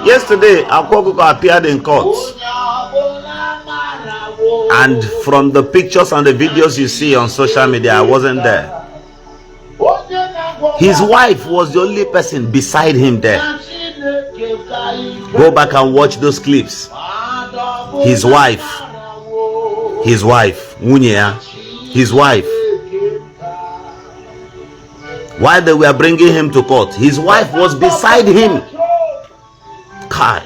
Yesterday, Akwa Okuko appeared in court. And from the pictures and the videos you see on social media, I wasn't there. His wife was the only person beside him there. Go back and watch those clips. His wife, Munya, his wife. While they were bringing him to court, his wife was beside him. Kai,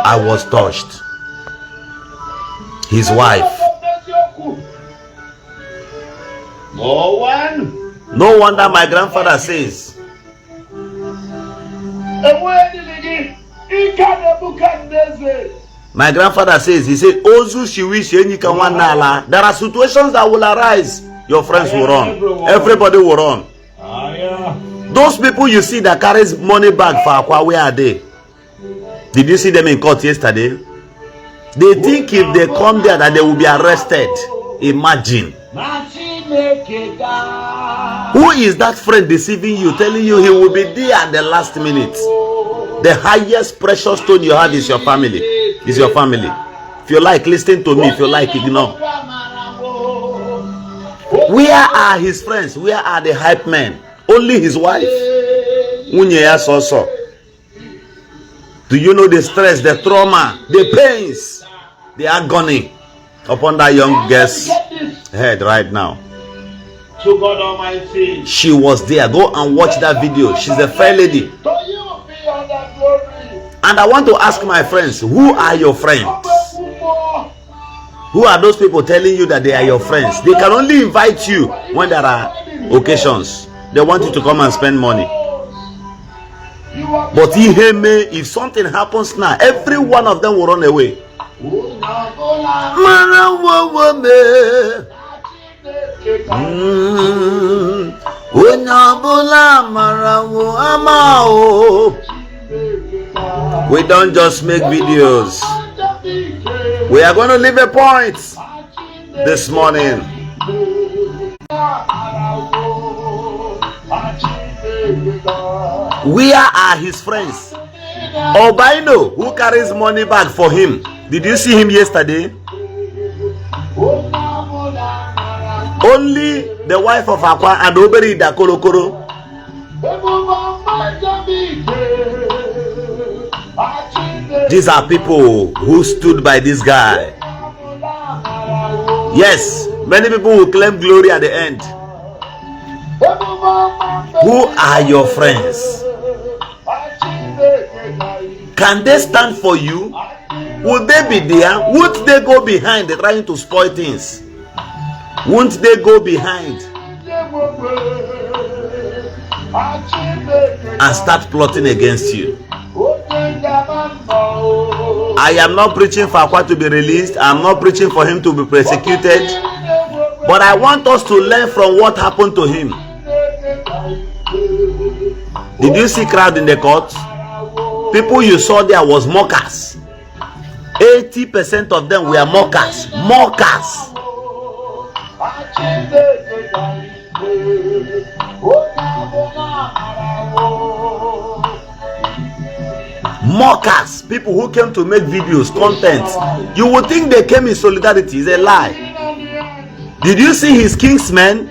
I was touched. His wife. No wonder my grandfather says, my grandfather says, he said, Ozu shiwi nala. There are situations that will arise. Your friends will run. Everybody will run. Those people you see that carries money bag for Akwa, where are they? Did you see them in court yesterday? They think if they come there that they will be arrested. Imagine. Who is that friend deceiving you, telling you he will be there at the last minute? The highest precious stone you have is your family. Is your family. If you like, listen to me. If you like, ignore. Where are his friends? Where are the hype men? Only his wife. Onyeze also. Do you know the stress, the trauma, the pains, the agony upon that young girl's head right now? To God Almighty. She was there. Go and watch that video. She's a fair lady. And I want to ask my friends, who are your friends? Who are those people telling you that they are your friends? They can only invite you when there are occasions. They want you to come and spend money. But if something happens now, every one of them will run away. We don't just make videos. We are going to leave a point this morning. Where are his friends? Obaino, who carries money bag for him. Did you see him yesterday? Only the wife of Akwa and Oberi da Korokoro. These are people who stood by this guy. Yes, many people will claim glory at the end. Who are your friends? Can they stand for you? Will they be there? Won't they go behind trying to spoil things? Won't they go behind and start plotting against you? I am not preaching for Akwa to be released. I am not preaching for him to be persecuted. But I want us to learn from what happened to him. Did you see crowd in the court? People you saw there was mockers. 80% of them were mockers. Mockers. Mockers. People who came to make videos, content. You would think they came in solidarity. It's a lie. Did you see his kingsmen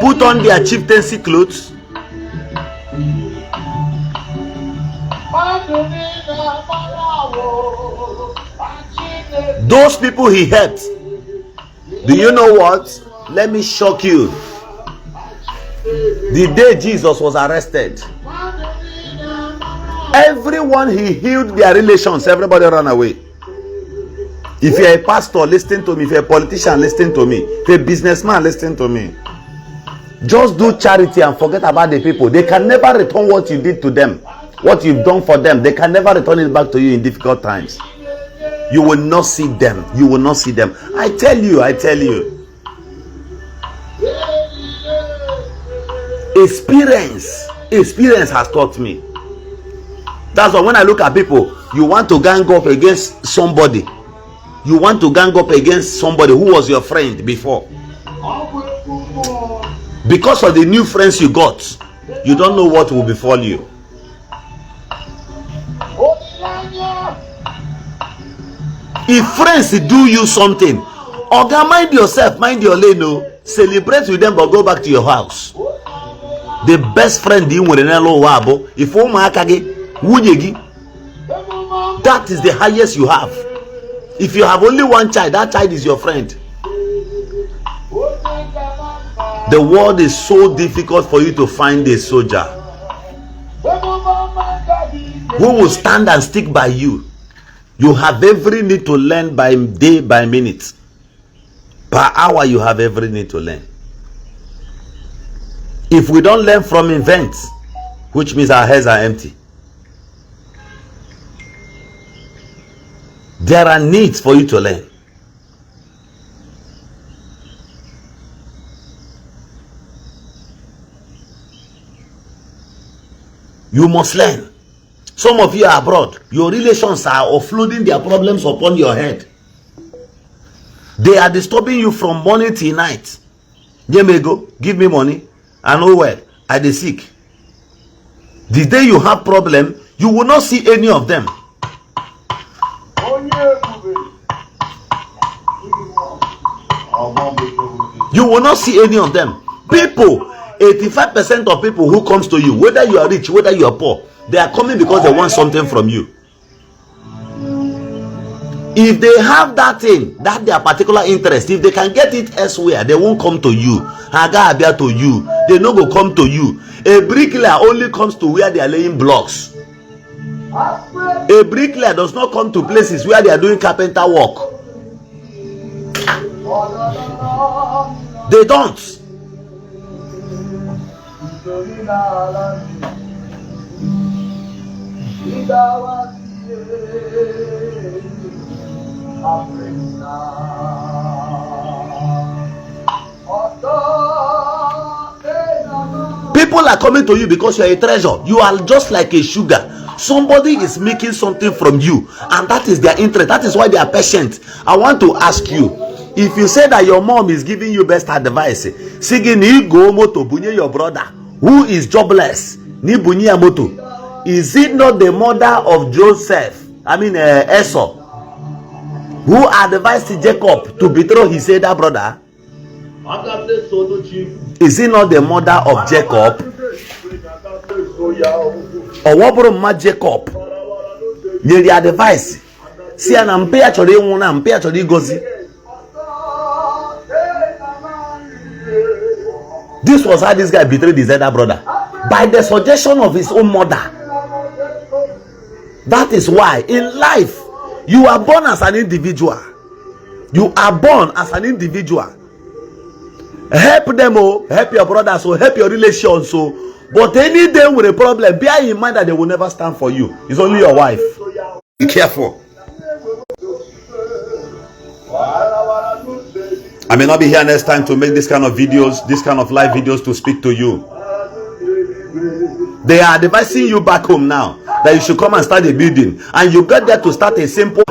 put on their chieftaincy clothes? Those people he helped. Do you know what? Let me shock you. The day Jesus was arrested, everyone he healed their relations, everybody ran away. If you're a pastor, listen to me. If you're a politician, listen to me. If you're a businessman, listen to me. Just do charity and forget about the people. They can never return what you did to them. What you've done for them, they can never return it back to you in difficult times. You will not see them. You will not see them. I tell you. Experience has taught me. That's why when I look at people, you want to gang up against somebody. You want to gang up against somebody who was your friend before. Because of the new friends you got, you don't know what will befall you. If friends do you something, oga, mind yourself, mind your lane. No, celebrate with them, but go back to your house. The best friend you nwere n'elu ụwa bụ if ụmụaka gị, nwunye gị. That is the highest you have. If you have only one child, that child is your friend. The world is so difficult for you to find a soldier who will stand and stick by you. You have every need to learn by day, by minute. Per hour, you have every need to learn. If we don't learn from events, which means our heads are empty. There are needs for you to learn. You must learn. Some of you are abroad. Your relations are offloading their problems upon your head. They are disturbing you from morning till night. Go, give me money. I know well. I dey sick. The day you have problem, you will not see any of them. You will not see any of them. People, 85% of people who comes to you, whether you are rich, whether you are poor, they are coming because they want something from you. If they have that thing, that their particular interest, if they can get it elsewhere, they won't come to you. Haga abia to you. They no go come to you. A bricklayer only comes to where they are laying blocks. A bricklayer does not come to places where they are doing carpenter work. They don't. People are coming to you because you are a treasure. You are just like a sugar. Somebody is making something from you, and that is their interest. That is why they are patient. I want to ask you, if you say that your mom is giving you best advice, sige ni go moto bunye your brother who is jobless, ni bunye moto, is it not the mother of Joseph, Esau, who advised Jacob to betray his elder brother? Is it not the mother of Jacob? Or what brought Jacob? You the advice. See an ampere chori wona ampere chori gozi. This was how this guy betrayed his elder brother, by the suggestion of his own mother. That is why in life you are born as an individual. You are born as an individual. Help them, help your brothers, help your relations. But any day with a problem, bear in mind that they will never stand for you. It's only your wife. Be careful. I may not be here next time to make this kind of videos, this kind of live videos to speak to you. They are advising you back home now that you should come and start a building, and you get there to start a simple.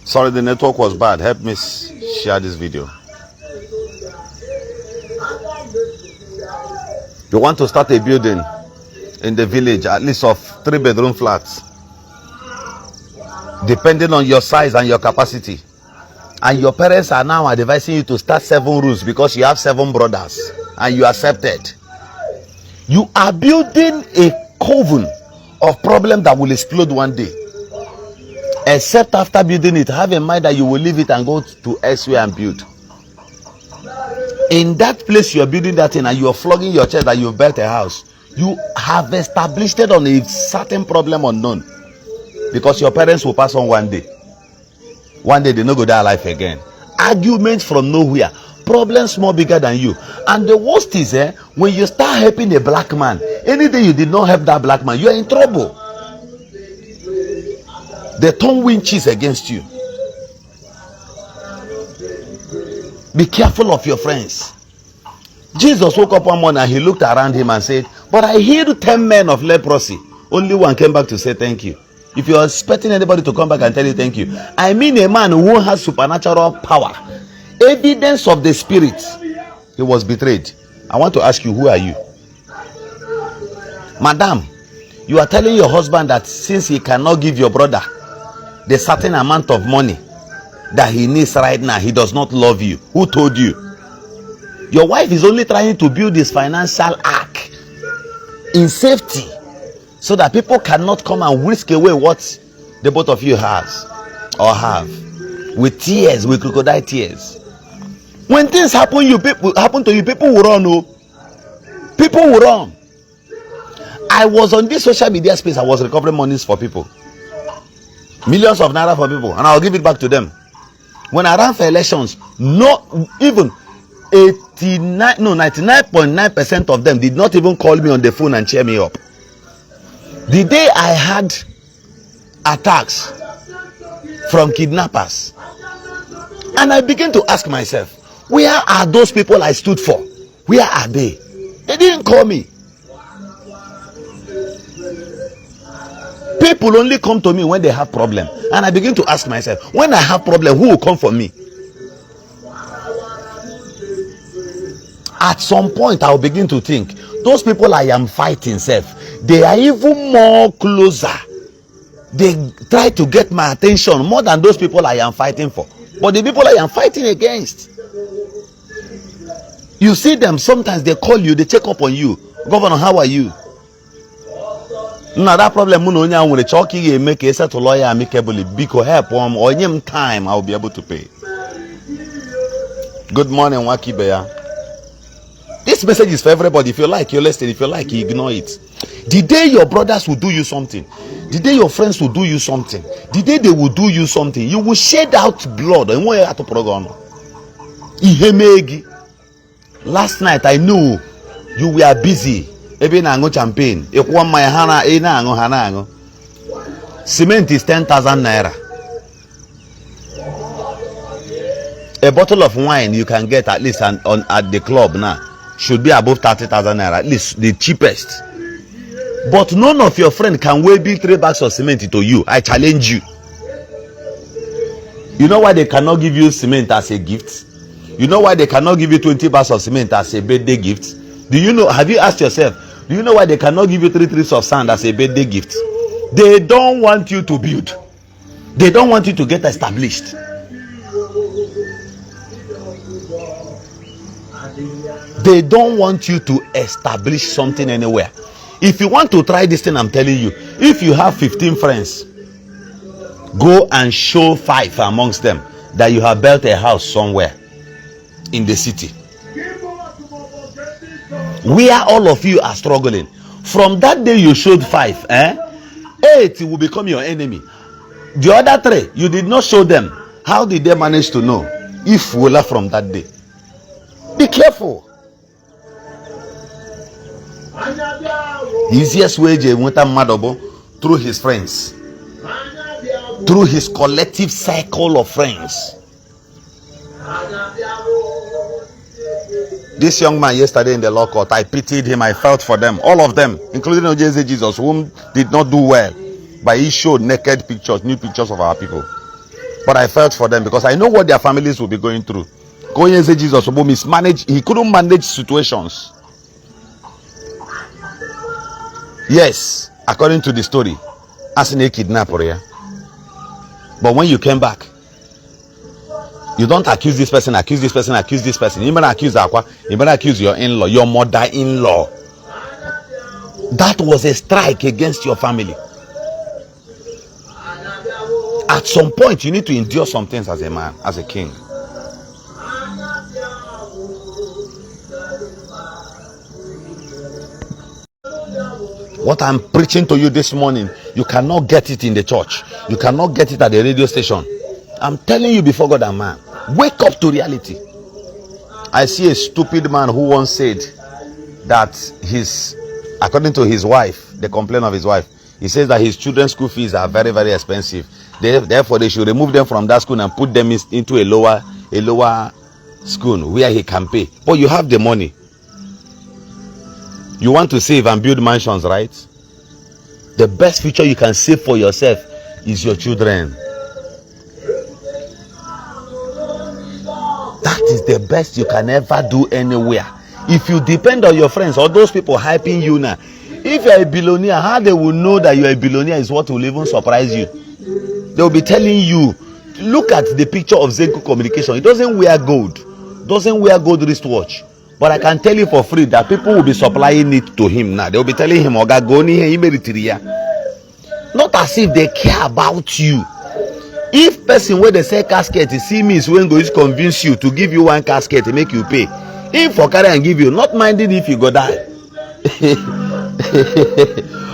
Sorry, the network was bad. Help me share this video. You want to start a building in the village, at least of 3-bedroom flats, depending on your size and your capacity. And your parents are now advising you to start 7 rooms because you have 7 brothers and you accepted. You are building a coven of problem that will explode one day. Except after building it, have in mind that you will leave it and go to elsewhere and build. In that place you are building that thing and you are flogging your chest that you have built a house, you have established it on a certain problem unknown, because your parents will pass on one day. One day they no go die alive again. Arguments from nowhere, problems more bigger than you. And the worst is when you start helping a black man, any day you did not help that black man, you are in trouble. They turn winches against you. Be careful of your friends. Jesus woke up one morning and he looked around him and said, but I healed 10 men of leprosy. Only one came back to say thank you. If you are expecting anybody to come back and tell you thank you, I mean a man who has supernatural power, evidence of the spirit. He was betrayed. I want to ask you, who are you? Madam, you are telling your husband that since he cannot give your brother the certain amount of money that he needs right now, he does not love you. Who told you? Your wife is only trying to build this financial ark in safety, so that people cannot come and whisk away what the both of you has or have, with tears, with crocodile tears. When things happen to you, people will run. Oh, people will run. I was on this social media space. I was recovering monies for people, millions of naira for people, and I'll give it back to them. When I ran for elections, not even 99.9% of them did not even call me on the phone and cheer me up. The day I had attacks from kidnappers, and I began to ask myself, where are those people I stood for? Where are they? They didn't call me. People only come to me when they have problem, and I begin to ask myself, when I have problem, who will come for me? At some point, I'll begin to think, those people I am fighting, they are even more closer. They try to get my attention more than those people I am fighting for. But the people I am fighting against, you see them, sometimes they call you, they check up on you. Governor, how are you? Now that problem, make a settle lawyer amicably, because help or time I'll be able to pay. Good morning, Wakibeya. This message is for everybody. If you like, you listen. If you like, you ignore it. The day your brothers will do you something, the day your friends will do you something, the day they will do you something, you will shed out blood. Last night I knew you were busy. Champagne. Cement is 10,000 naira. A bottle of wine you can get at least at the club now should be above 30,000 naira, at least the cheapest. But none of your friends can weigh 3 bags of cement to you. I challenge you. You know why they cannot give you cement as a gift? You know why they cannot give you 20 bags of cement as a birthday gift? Do you know? Have you asked yourself? Do you know why they cannot give you 3 trips of sand as a birthday gift? They don't want you to build. They don't want you to get established. They don't want you to establish something anywhere. If you want to try this thing, I'm telling you, if you have 15 friends, go and show 5 amongst them that you have built a house somewhere in the city where all of you are struggling. From that day you showed 5, 8 will become your enemy. The other 3 you did not show them. How did they manage to know if we left from that day? Be careful. Easiest way through his friends, through his collective cycle of friends. This young man yesterday in the law court, I pitied him. I felt for them, all of them, including Onyeze Jesus, whom did not do well, but he showed naked pictures, new pictures of our people. But I felt for them because I know what their families will be going through. Onyeze Jesus mismanaged. He couldn't manage situations. Yes, according to the story, as a kidnapper. Yeah? But when you came back, you don't accuse this person, accuse this person, accuse this person. You better accuse Akwa. You better accuse your in-law, your mother-in-law. That was a strike against your family. At some point, you need to endure some things as a man, as a king. What I'm preaching to you this morning, you cannot get it in the church. You cannot get it at the radio station. I'm telling you before God and man, wake up to reality. I see a stupid man who once said that according to his wife, the complaint of his wife, he says that his children's school fees are very, very expensive. Therefore, they should remove them from that school and put them into a lower school where he can pay. But you have the money. You want to save and build mansions, right? The best future you can save for yourself is your children. That is the best you can ever do anywhere. If you depend on your friends or those people hyping you now, if you're a billionaire, how they will know that you're a billionaire is what will even surprise you. They'll be telling you, look at the picture of Zenku Communication. He doesn't wear gold, wristwatch. But I can tell you for free that people will be supplying it to him now. They'll be telling him, Oga, go ni not as if they care about you. If person where they say casket, you see me is when going to convince you to give you one casket to make you pay. If for carry and give you, not minding if you go die.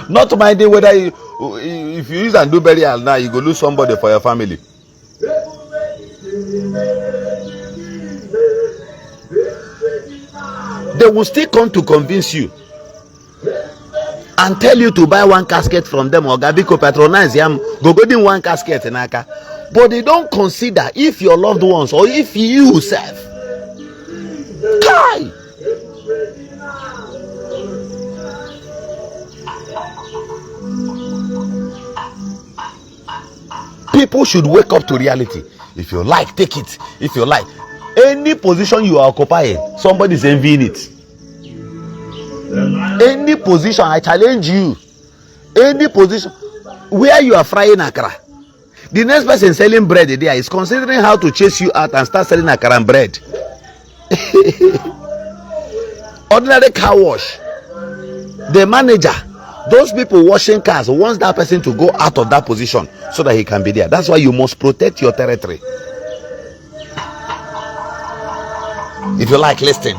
Not minding whether if you use and do burial now, you go lose somebody for your family. They will still come to convince you and tell you to buy one casket from them or Gabiko patronize them, go in one casket in Aka. But they don't consider if your loved ones or if you yourself. Kai! People should wake up to reality. If you like, take it. If you like, any position you are occupying, somebody is envying it. Any position, I challenge you. Any position where you are frying akara, the next person selling bread there is considering how to chase you out and start selling akara and bread. Ordinary car wash, the manager, those people washing cars wants that person to go out of that position so that he can be there. That's why you must protect your territory. If you like, listen.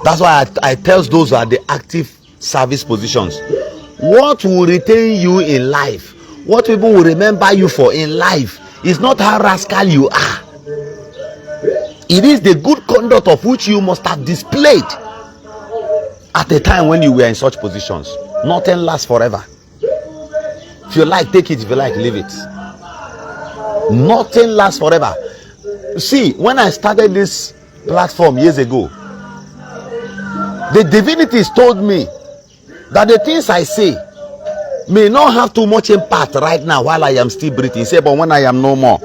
That's why I tell those who are the active service positions, what will retain you in life, what people will remember you for in life, is not how rascal you are. It is the good conduct of which you must have displayed at the time when you were in such positions. Nothing lasts forever. If you like, take it. If you like, leave it. Nothing lasts forever. See, when I started this platform years ago, the divinities told me that the things I say may not have too much impact right now while I am still breathing. He said, but when I am no more,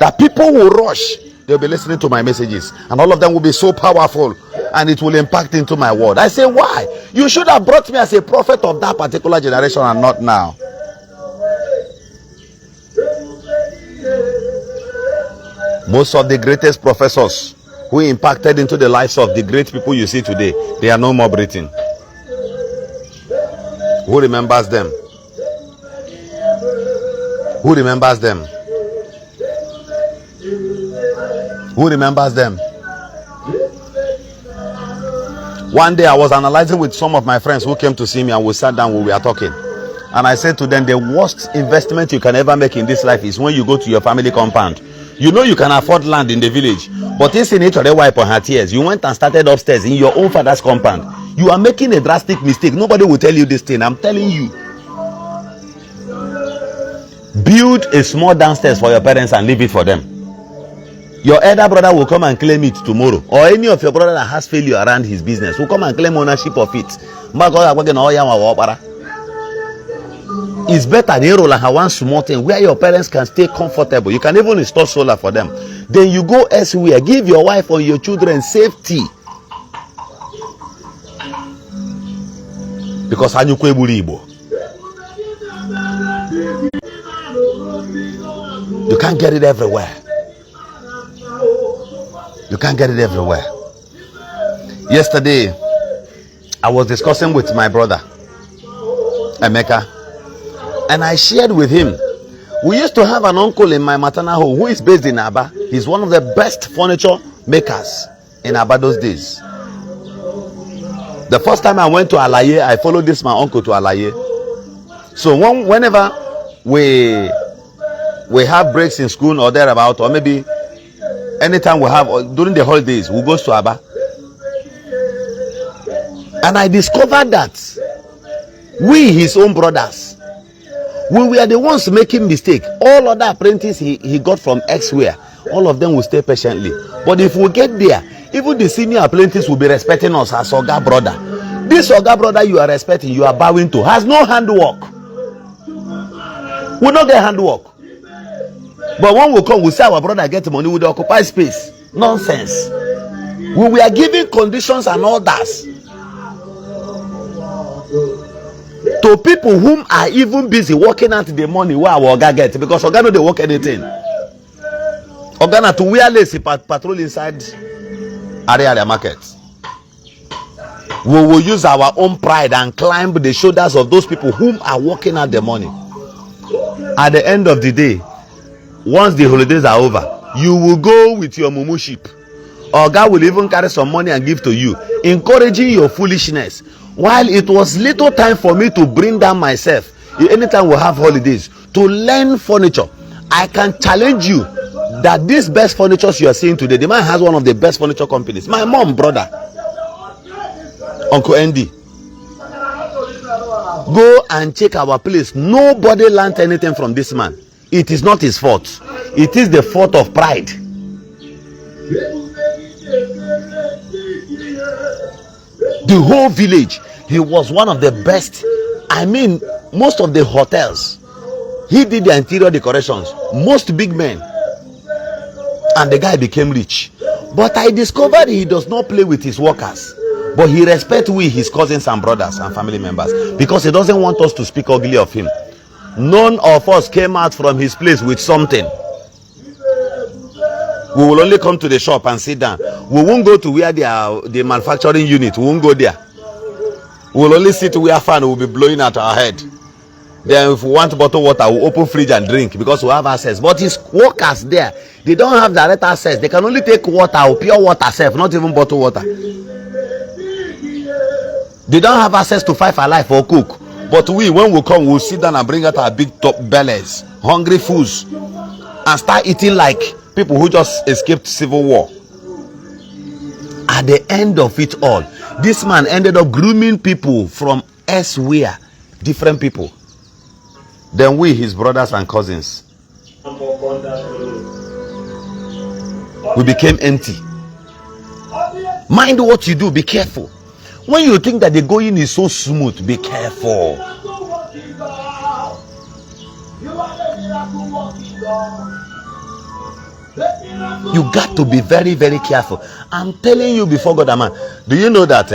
that people will rush. They'll be listening to my messages, and all of them will be so powerful, and it will impact into my word. I say, why? You should have brought me as a prophet of that particular generation and not now. Most of the greatest professors who impacted into the lives of the great people you see today, they are no more breathing. Who remembers them? Who remembers them? Who remembers them? One day I was analyzing with some of my friends who came to see me, and we sat down, we were talking. And I said to them, the worst investment you can ever make in this life is when you go to your family compound. You know you can afford land in the village, but it's in it or wipe on her tears. You went and started upstairs in your own father's compound. You are making a drastic mistake. Nobody will tell you this thing. I'm telling you. Build a small downstairs for your parents and leave it for them. Your elder brother will come and claim it tomorrow, or any of your brother that has failure around his business will come and claim ownership of it. It's better they roll like one small thing where your parents can stay comfortable. You can even install solar for them. Then you go elsewhere, give your wife or your children safety. Because you can't get it everywhere. You can't get it everywhere. Yesterday, I was discussing with my brother, Emeka, and I shared with him. We used to have an uncle in my maternal home who is based in Aba. He's one of the best furniture makers in Aba those days. The first time I went to Alaye, I followed this my uncle to Alaye. So whenever we have breaks in school or thereabout, or maybe anytime we have, or during the holidays, we go to Aba. And I discovered that we, his own brothers, we were the ones making mistake. All other apprentices he got from elsewhere, all of them will stay patiently. But if we get there, even the senior apprentice will be respecting us as Oga brother. This Oga brother you are respecting, you are bowing to, has no handwork. We don't get handwork. But when we come, we say our brother get money, we occupy space. Nonsense. We were giving conditions and orders to people whom are even busy working out the money where our oga get, because oga no dey work anything. Oga na to wear lace patrol inside area market. We will use our own pride and climb the shoulders of those people whom are working out the money. At the end of the day, once the holidays are over, you will go with your mumu sheep. Oga will even carry some money and give to you, encouraging your foolishness. While it was little time for me to bring down myself, anytime we have holidays, to learn furniture, I can challenge you that this best furniture you are seeing today, the man has one of the best furniture companies. My mom, brother, Uncle Andy, go and check our place. Nobody learned anything from this man. It is not his fault. It is the fault of pride. The whole village, he was one of the best. I mean, most of the hotels, he did the interior decorations. Most big men. And the guy became rich. But I discovered he does not play with his workers. But he respects we, his cousins and brothers and family members, because he doesn't want us to speak ugly of him. None of us came out from his place with something. We will only come to the shop and sit down. We won't go to where the manufacturing unit. We won't go there. We will only sit where fan will be blowing at our head. Then if we want bottled water, we'll open fridge and drink because we have access. But his workers there, they don't have direct access. They can only take water or pure water self, not even bottled water. They don't have access to Five Alive or Cook. But we, when we come, we'll sit down and bring out our big top bellies, hungry fools, and start eating like people who just escaped civil war. At the end of it all, this man ended up grooming people from elsewhere, different people. Then we, his brothers and cousins, we became empty. Mind what you do, be careful. When you think that the going is so smooth, be careful. You got to be very, very careful. I'm telling you before God, man. Do you know that?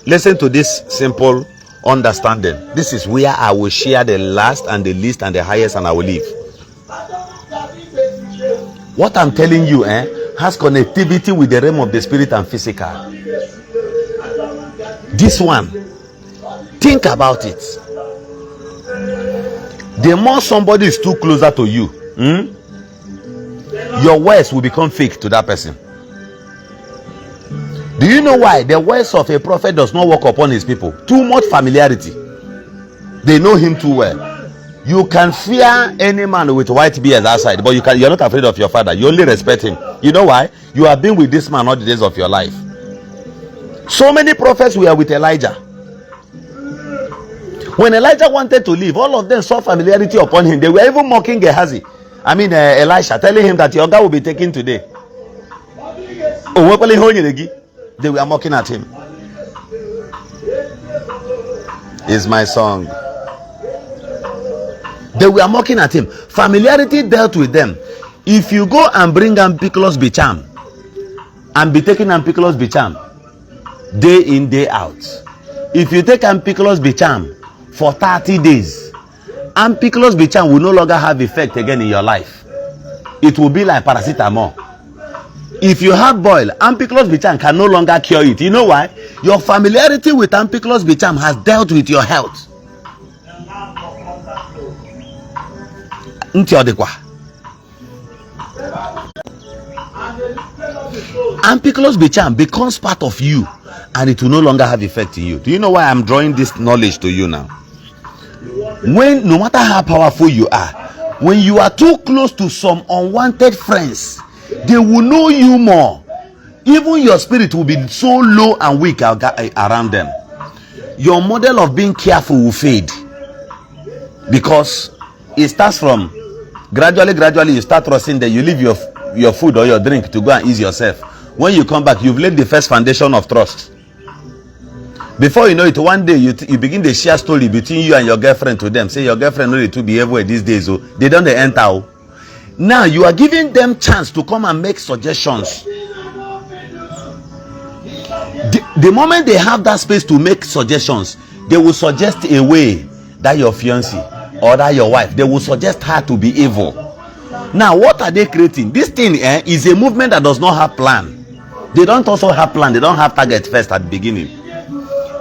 Listen to this simple understanding. This is where I will share the last and the least and the highest, and I will leave. What I'm telling you has connectivity with the realm of the spirit and physical. This one, think about it. The more somebody is too closer to you, your words will become fake to that person. Do you know why the words of a prophet does not work upon his people? Too much familiarity. They know him too well. You can fear any man with white beard outside, but you're not afraid of your father. You only respect him. You know why? You have been with this man all the days of your life. So many prophets were with Elijah. When Elijah wanted to leave, all of them saw familiarity upon him. They were even mocking Gehazi. Elisha, telling him that your God will be taken today. They were mocking at him. Is my song. They were mocking at him. Familiarity dealt with them. If you go and bring Ampiclos Bicham and be taking Ampiclos Bicham day in, day out. If you take Ampiclos Bicham for 30 days, Ampiclos Bicham will no longer have effect again in your life. It will be like paracetamol. If you have boil, Ampiclos Bicham can no longer cure it. You know why? Your familiarity with Ampiclos Bicham has dealt with your health. Ampiclos Bicham becomes part of you, and it will no longer have effect in you. Do you know why I'm drawing this knowledge to you now? When, no matter how powerful you are, when you are too close to some unwanted friends, they will know you more. Even your spirit will be so low and weak around them. Your model of being careful will fade, because it starts from gradually you start trusting that you leave your food or your drink to go and ease yourself. When you come back, you've laid the first foundation of trust. Before you know it, one day you begin to share story between you and your girlfriend to them. Say your girlfriend know to behave well these days, so they don't enter. Now you are giving them chance to come and make suggestions. The moment they have that space to make suggestions, They will suggest a way that your fiancé or that your wife, they will suggest her to be evil. Now, what are they creating? This thing is a movement that does not have plan. They don't also have plan. They don't have target first at the beginning.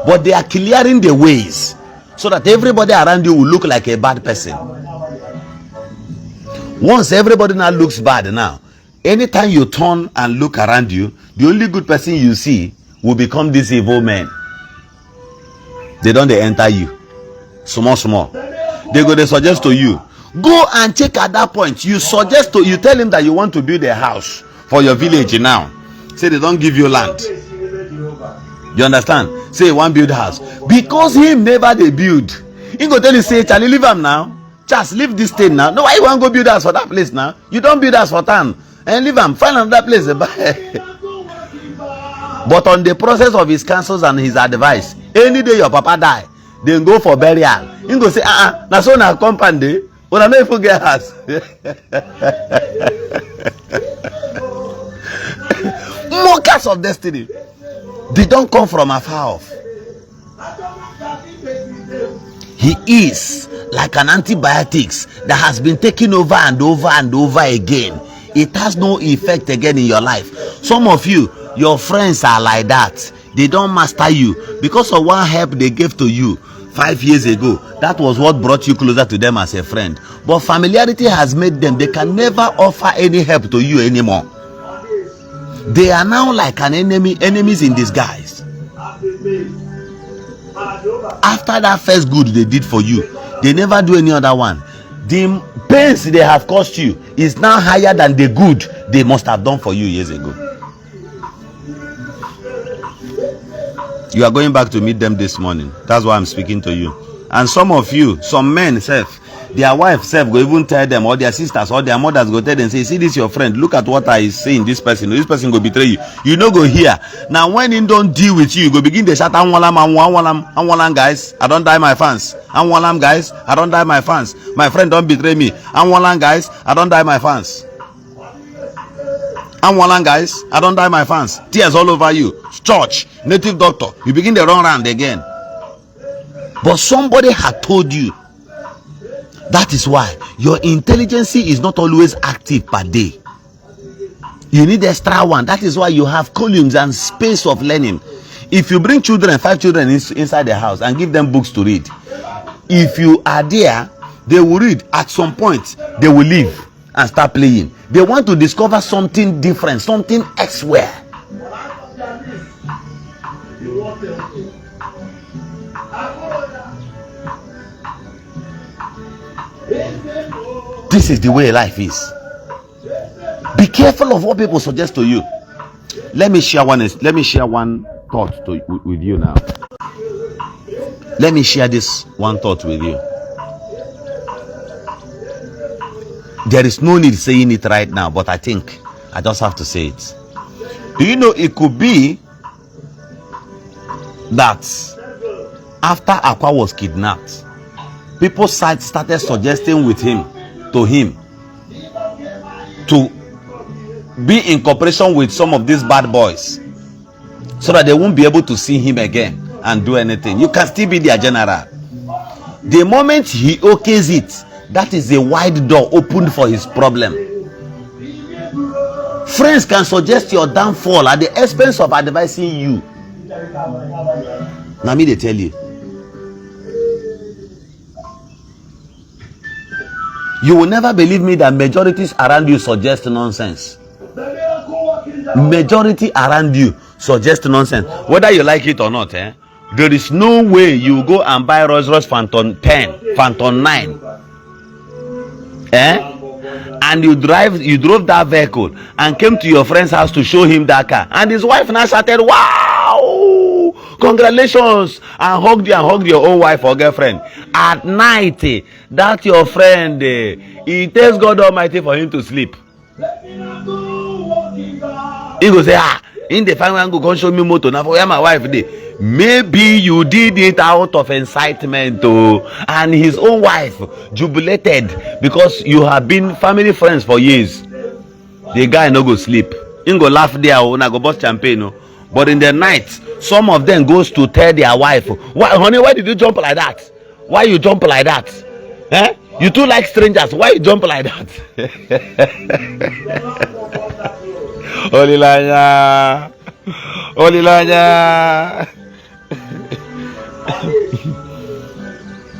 But they are clearing the ways so that everybody around you will look like a bad person. Once everybody now looks bad now, anytime you turn and look around you, the only good person you see will become this evil man. They don't enter you. Small. They suggest to you. Go and check at that point. You tell him that you want to build a house for your village now. Say they don't give you land. You understand? Say you want build house. Because him never they build. He go tell you, say, Charlie, leave him now. Just leave this thing now. No, why you want to go build house for that place now? You don't build house for town. And leave him. Find another place. But on the process of his counsels and his advice, any day your papa die, then go for burial. He go say, na so na compound dey. Una no even get house. Mockers of destiny. They don't come from afar off. He is like an antibiotics that has been taken over and over and over again. It has no effect again in your life. Some of you, your friends are like that. They don't master you because of one help they gave to you 5 years ago. That was what brought you closer to them as a friend. But familiarity has made them, they can never offer any help to you anymore. They are now like an enemies in disguise. After that first good they did for you, they never do any other one. The pains they have cost you is now higher than the good they must have done for you years ago. You are going back to meet them this morning. That's why I'm speaking to you. And some of you, some men self, their wife self go even tell them, or their sisters or their mothers go tell them, say, see this your friend, look at what I say in this person go betray you. You no go hear. Now when he don't deal with you, you go begin to shout, I'm guys, I don't die my fans. I'm guys, I don't die my fans. My friend don't betray me. I'm guys, I don't die my fans. I'm guys, I don't die my fans. Tears all over you. Church, native doctor, you begin to run around again. But somebody had told you. That is why your intelligence is not always active per day. You need extra one. That is why you have columns and space of learning. If you bring children, 5 children inside the house and give them books to read, if you are there, they will read. At some point, they will leave and start playing. They want to discover something different, something elsewhere. This is the way life is. Be careful of what people suggest to you. Let me share one thought with you now. Let me share this one thought with you. There is no need saying it right now, but I think I just have to say it. Do you know it could be that after Akwa was kidnapped, people started suggesting to him to be in cooperation with some of these bad boys so that they won't be able to see him again and do anything. You can still be their general. The moment he okays it, that is a wide door opened for his problem. Friends can suggest your downfall at the expense of advising you. Now me they tell you. You will never believe me that majorities around you suggest nonsense. Majority around you suggest nonsense. Whether you like it or not, there is no way you go and buy Rolls Royce Phantom 10, Phantom 9. And you drove that vehicle and came to your friend's house to show him that car. And his wife now shouted, wow! Congratulations! And hugged your own wife or girlfriend. At night, that your friend, he tells God Almighty for him to sleep. He go say, in the final go come show me motor now for where my wife dey. Maybe you did it out of incitement, and his own wife jubilated because you have been family friends for years. The guy no go sleep. He go laugh there, na go bust champagne. But in the night, Some of them goes to tell their wife, "Why, honey, why did you jump like that? Why you jump like that? Eh? You too like strangers. Why you jump like that?" Olilanya. Olilanya.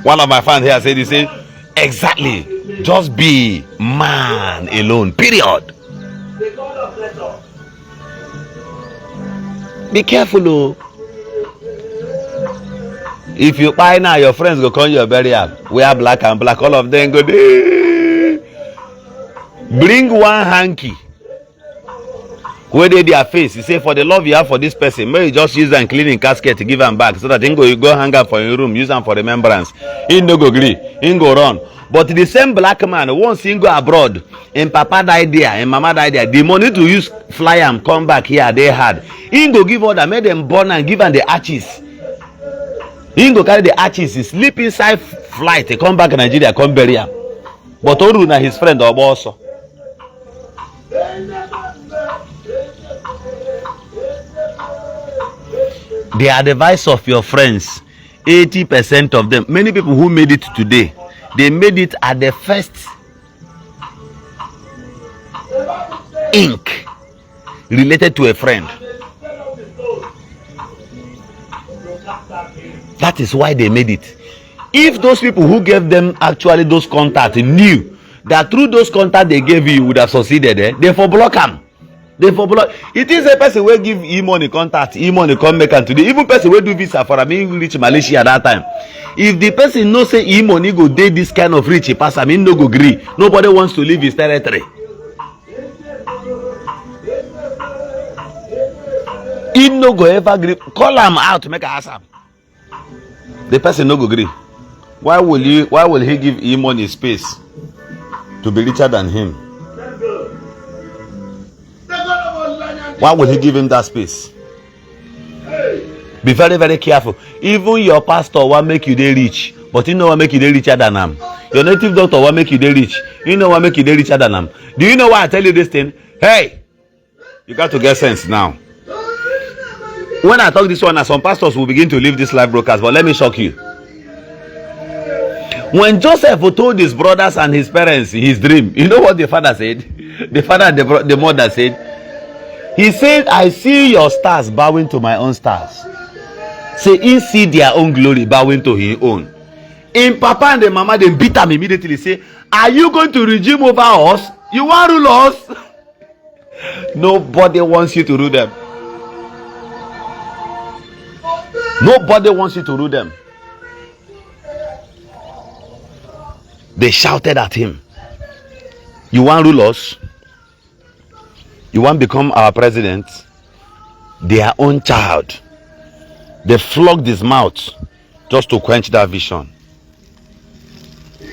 One of my fans here said, he said, exactly, just be man alone, period. Be careful, oh. If you buy now, your friends go come your burial. We are black and black, all of them go there. Bring one hanky. Where they their face, you say, for the love you have for this person, may you just use and clean in casket to give them back, so that you go hang up for your room, use them for remembrance. He no go agree, he go run. But the same black man, once he go abroad, and papa died there, and mama died there, the money to use fly and come back here, they had. He go give order, make them burn and give them the arches. He go carry the arches, he sleep inside flight, he come back to Nigeria, come bury him. But Oru na his friend or also. The advice of your friends, 80% of them, many people who made it today, they made it at the first ink related to a friend. That is why they made it. If those people who gave them actually those contacts knew that through those contacts they gave you would have succeeded, they for block them. It is a person will give e-money contact, e-money come make and today. Even person will do visa for me reach Malaysia at that time. If the person no say e-money go date this kind of rich pass, I mean no go agree. Nobody wants to leave his territory. He no go ever agree. Call him out to make a answer. The person no go agree. Why will he give e-money space to be richer than him? Why would he give him that space? Be very, very careful. Even your pastor will make you dey rich, but you know what make you dey richer than him. Your native doctor will make you dey rich. You know what make you dey richer than him. Do you know why I tell you this thing? Hey, you got to get sense now. When I talk this one, some pastors will begin to leave this live broadcast, but let me shock you. When Joseph told his brothers and his parents his dream, you know what the father said? The father and the mother said, he said, I see your stars bowing to my own stars. Say, he see their own glory bowing to his own. In papa and the mama, they beat him immediately. Say, are you going to regime over us? You want to rule us? Nobody wants you to rule them. Nobody wants you to rule them. They shouted at him. You want to rule us? You want to become our president? Their own child. They flogged his mouth just to quench that vision.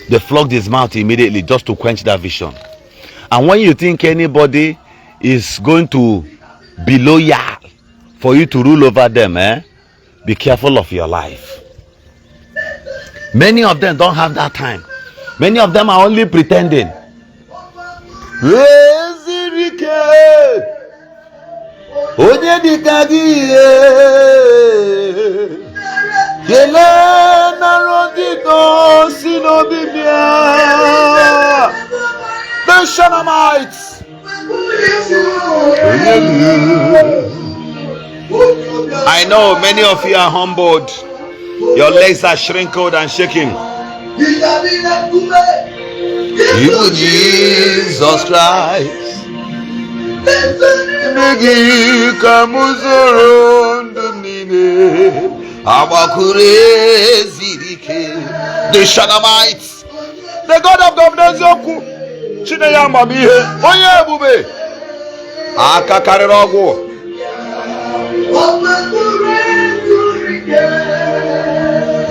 They flogged his mouth immediately just to quench that vision. And when you think anybody is going to be loyal for you to rule over them, be careful of your life. Many of them don't have that time. Many of them are only pretending. The Shanamites. I know many of you are humbled. Your legs are shrinkled and shaking. You, Jesus Christ. The Shanamites. The God of governors Yoku. Chineyama Mihe. Oye Bube. Akakarogo.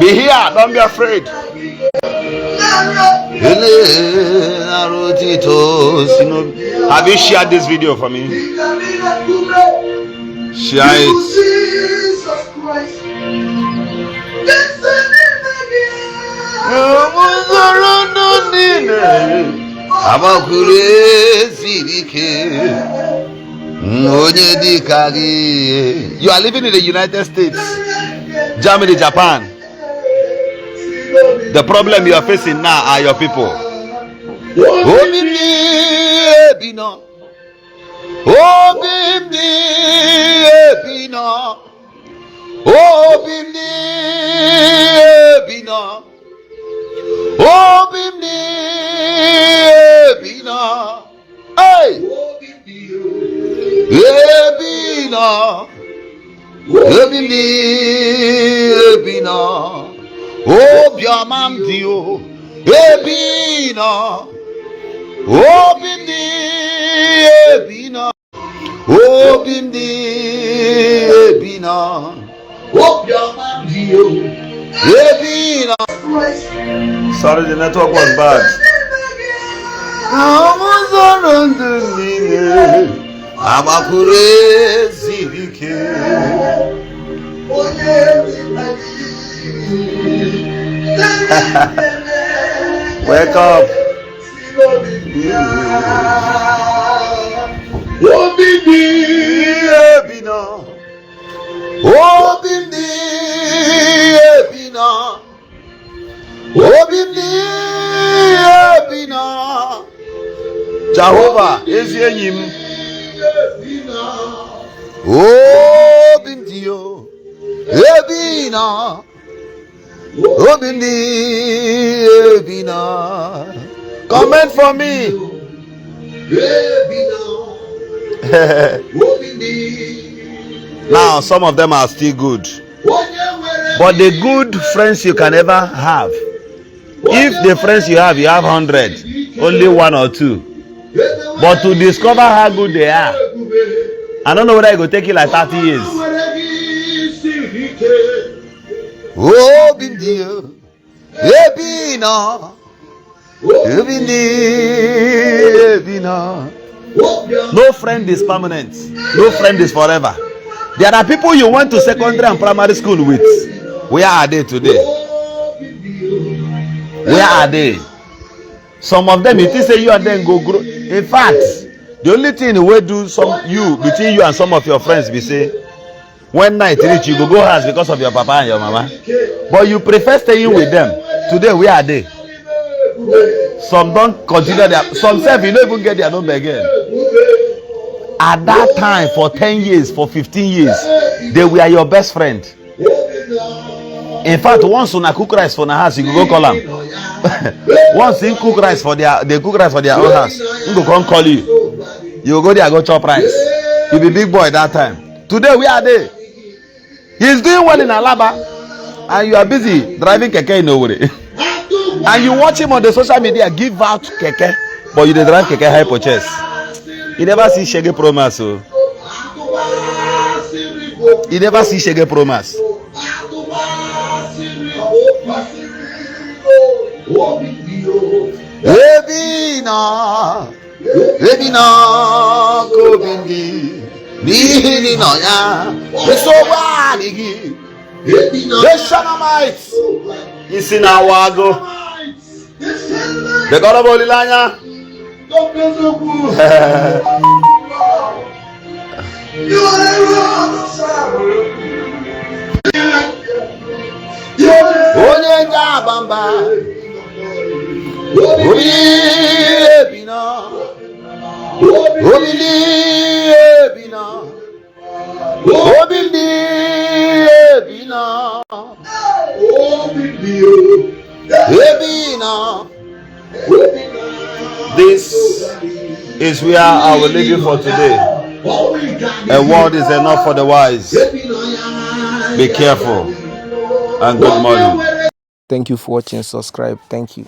Be here, don't be afraid. Have you shared this video for me? Share it. You are living in the United States, Germany, Japan. The problem you are facing now are your people. Hey! Sorry, the network was bad. Wake up. Jehovah is him. Comment for me. Now some of them are still good, but the good friends you can ever have, if the friends you have 100, only 1 or 2, but to discover how good they are, I don't know whether it will take you like 30 years. No friend is permanent. No friend is forever. There are people you went to secondary and primary school with. Where are they today? Where are they? Some of them, you think say you and them go grow. In fact, the only thing we do between you and some of your friends be say, when night reach, you go house because of your papa and your mama. But you prefer staying with them. Today, where are they? Some don't consider their, some self you don't even get their number again. At that time, for 10 years, for 15 years, they were your best friend. In fact, once una cook rice for the house, you go call them. Once they cook rice for their own house, you go come call you. You go there, go chop rice. You be big boy that time. Today, where are they? He's doing well in Alaba, and you are busy driving keke in Owerri. And you watch him on the social media give out keke, but you dey drive keke high purchase. You never see Shege Promas, so you never see Shege Promas. Ebina, Kobindi, Nini Noya, Besowanigi, the Shanamites, is in our wago. The God of Olilanya. Onyenga Bamba, Obina, Obina, This is where I will leave you for today. A word is enough for the wise. Be careful and good morning. Thank you for watching. Subscribe. Thank you.